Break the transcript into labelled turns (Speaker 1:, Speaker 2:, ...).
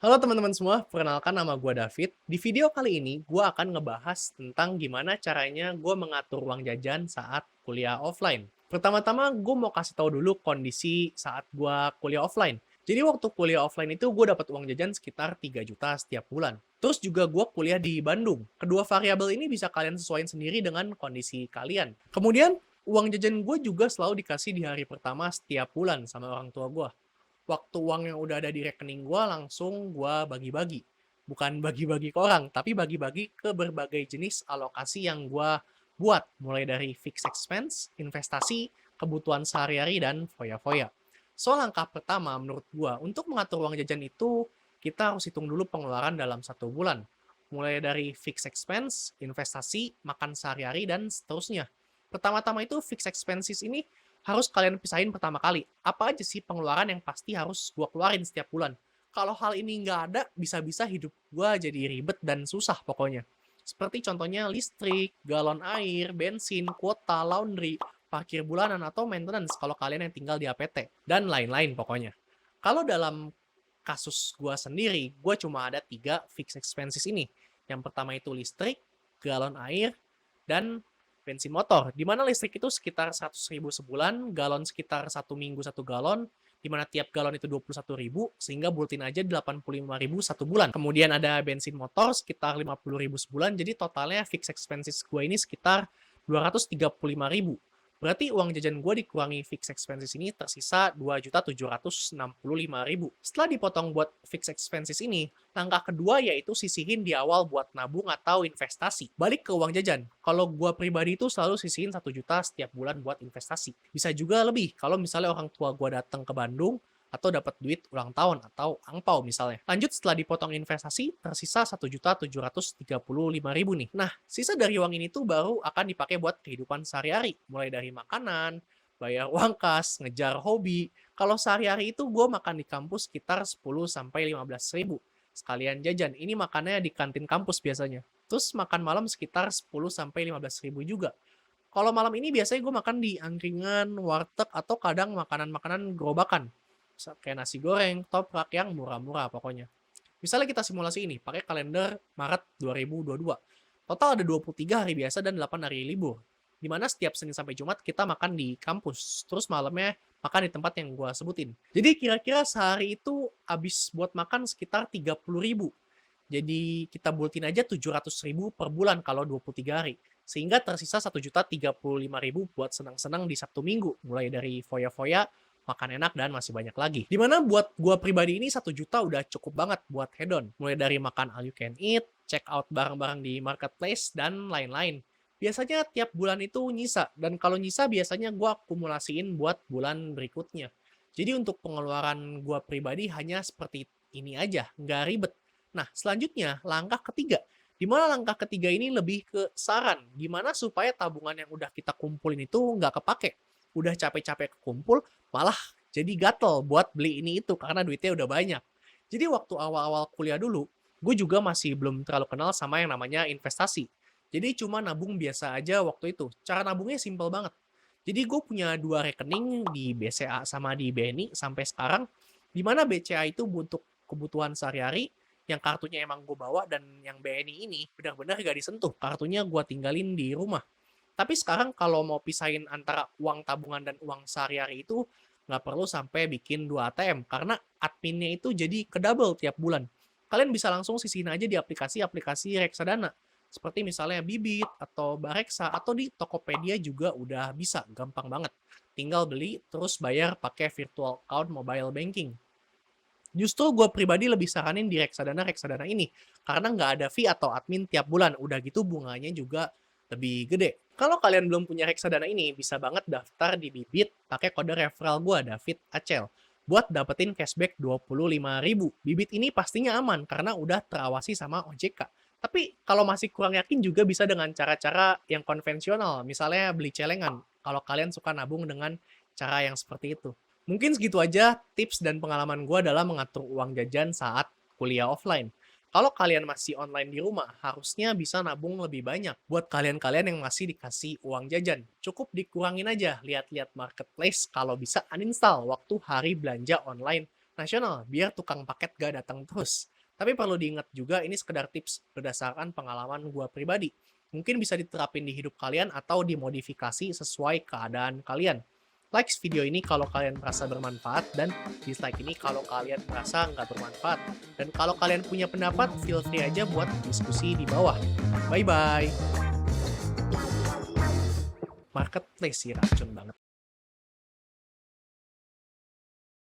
Speaker 1: Halo teman-teman semua, perkenalkan nama gue David. Di video kali ini, gue akan ngebahas tentang gimana caranya gue mengatur uang jajan saat kuliah offline. Pertama-tama, gue mau kasih tahu dulu kondisi saat gue kuliah offline. Jadi waktu kuliah offline itu gue dapat uang jajan sekitar 3 juta setiap bulan. Terus juga gue kuliah di Bandung. Kedua variabel ini bisa kalian sesuaikan sendiri dengan kondisi kalian. Kemudian, uang jajan gue juga selalu dikasih di hari pertama setiap bulan sama orang tua gue. Waktu uang yang udah ada di rekening gue langsung gue bagi-bagi. Bukan bagi-bagi ke orang, tapi bagi-bagi ke berbagai jenis alokasi yang gue buat. Mulai dari fixed expense, investasi, kebutuhan sehari-hari, dan foya-foya. So, langkah pertama menurut gue, untuk mengatur uang jajan itu, kita harus hitung dulu pengeluaran dalam 1 bulan. Mulai dari fixed expense, investasi, makan sehari-hari, dan seterusnya. Pertama-tama itu fixed expenses ini harus kalian pisahin pertama kali. Apa aja sih pengeluaran yang pasti harus gue keluarin setiap bulan? Kalau hal ini nggak ada, bisa-bisa hidup gue jadi ribet dan susah pokoknya. Seperti contohnya listrik, galon air, bensin, kuota, laundry, parkir bulanan, atau maintenance kalau kalian yang tinggal di APT, dan lain-lain pokoknya. Kalau dalam kasus gue sendiri, gue cuma ada 3 fixed expenses ini. Yang pertama itu listrik, galon air, dan bensin motor. Di mana listrik itu sekitar 100.000 sebulan, galon sekitar 1 minggu 1 galon, di mana tiap galon itu 21.000, sehingga bulatin aja 85.000 1 bulan. Kemudian ada bensin motor sekitar 50.000 sebulan, jadi totalnya fixed expenses gue ini sekitar 235.000. Berarti uang jajan gue dikurangi fixed expenses ini tersisa 2.765.000. Setelah dipotong buat fixed expenses ini, langkah kedua yaitu sisihin di awal buat nabung atau investasi. Balik ke uang jajan. Kalau gue pribadi itu selalu sisihin 1 juta setiap bulan buat investasi. Bisa juga lebih kalau misalnya orang tua gue datang ke Bandung atau dapat duit ulang tahun atau angpau misalnya. Lanjut, setelah dipotong investasi, tersisa 1.735.000 nih. Nah, sisa dari uang ini tuh baru akan dipakai buat kehidupan sehari-hari. Mulai dari makanan, bayar uang kas, ngejar hobi. Kalau sehari-hari itu gue makan di kampus sekitar 10 sampai 15 ribu. Sekalian jajan, ini makannya di kantin kampus biasanya. Terus makan malam sekitar 10 sampai 15 ribu juga. Kalau malam ini biasanya gue makan di angkringan, warteg, atau kadang makanan-makanan gerobakan kayak nasi goreng, toprak yang murah-murah pokoknya. Misalnya kita simulasi ini, pakai kalender Maret 2022. Total ada 23 hari biasa dan 8 hari libur. Di mana setiap Senin sampai Jumat kita makan di kampus. Terus malamnya makan di tempat yang gue sebutin. Jadi kira-kira sehari itu habis buat makan sekitar 30.000. Jadi kita bulatin aja 700.000 per bulan kalau 23 hari. Sehingga tersisa 1.035.000 buat senang-senang di Sabtu Minggu. Mulai dari foya-foya, makan enak, dan masih banyak lagi. Dimana buat gue pribadi ini 1 juta udah cukup banget buat hedon. Mulai dari makan all you can eat, check out barang-barang di marketplace, dan lain-lain. Biasanya tiap bulan itu nyisa, dan kalau nyisa biasanya gue akumulasiin buat bulan berikutnya. Jadi untuk pengeluaran gue pribadi hanya seperti ini aja, nggak ribet. Nah, selanjutnya langkah ketiga. Di mana langkah ketiga ini lebih ke saran, gimana supaya tabungan yang udah kita kumpulin itu nggak kepake. Udah capek-capek kekumpul, malah jadi gatel buat beli ini itu karena duitnya udah banyak. Jadi waktu awal-awal kuliah dulu, gue juga masih belum terlalu kenal sama yang namanya investasi. Jadi cuma nabung biasa aja waktu itu. Cara nabungnya simple banget. Jadi gue punya 2 rekening di BCA sama di BNI sampai sekarang, di mana BCA itu untuk kebutuhan sehari-hari, yang kartunya emang gue bawa, dan yang BNI ini benar-benar gak disentuh. Kartunya gue tinggalin di rumah. Tapi sekarang kalau mau pisahin antara uang tabungan dan uang sehari-hari itu, nggak perlu sampai bikin 2 ATM, karena adminnya itu jadi kedouble tiap bulan. Kalian bisa langsung sisihin aja di aplikasi-aplikasi reksadana, seperti misalnya Bibit atau Bareksa, atau di Tokopedia juga udah bisa, gampang banget. Tinggal beli, terus bayar pakai virtual account mobile banking. Justru gue pribadi lebih saranin di reksadana-reksadana ini, karena nggak ada fee atau admin tiap bulan. Udah gitu bunganya juga lebih gede. Kalau kalian belum punya reksadana ini, bisa banget daftar di Bibit pakai kode referral gue, David Acel, buat dapetin cashback 25.000. Bibit ini pastinya aman karena udah terawasi sama OJK. Tapi kalau masih kurang yakin juga bisa dengan cara-cara yang konvensional, misalnya beli celengan, kalau kalian suka nabung dengan cara yang seperti itu. Mungkin segitu aja tips dan pengalaman gue dalam mengatur uang jajan saat kuliah offline. Kalau kalian masih online di rumah, harusnya bisa nabung lebih banyak. Buat kalian-kalian yang masih dikasih uang jajan, cukup dikurangin aja lihat-lihat marketplace, kalau bisa uninstall waktu hari belanja online nasional, biar tukang paket gak datang terus. Tapi perlu diingat juga ini sekedar tips berdasarkan pengalaman gua pribadi. Mungkin bisa diterapin di hidup kalian atau dimodifikasi sesuai keadaan kalian. Like video ini kalau kalian merasa bermanfaat dan dislike ini kalau kalian merasa nggak bermanfaat. Dan kalau kalian punya pendapat, feel free aja buat diskusi di bawah. Bye-bye. Marketplace sih racun banget.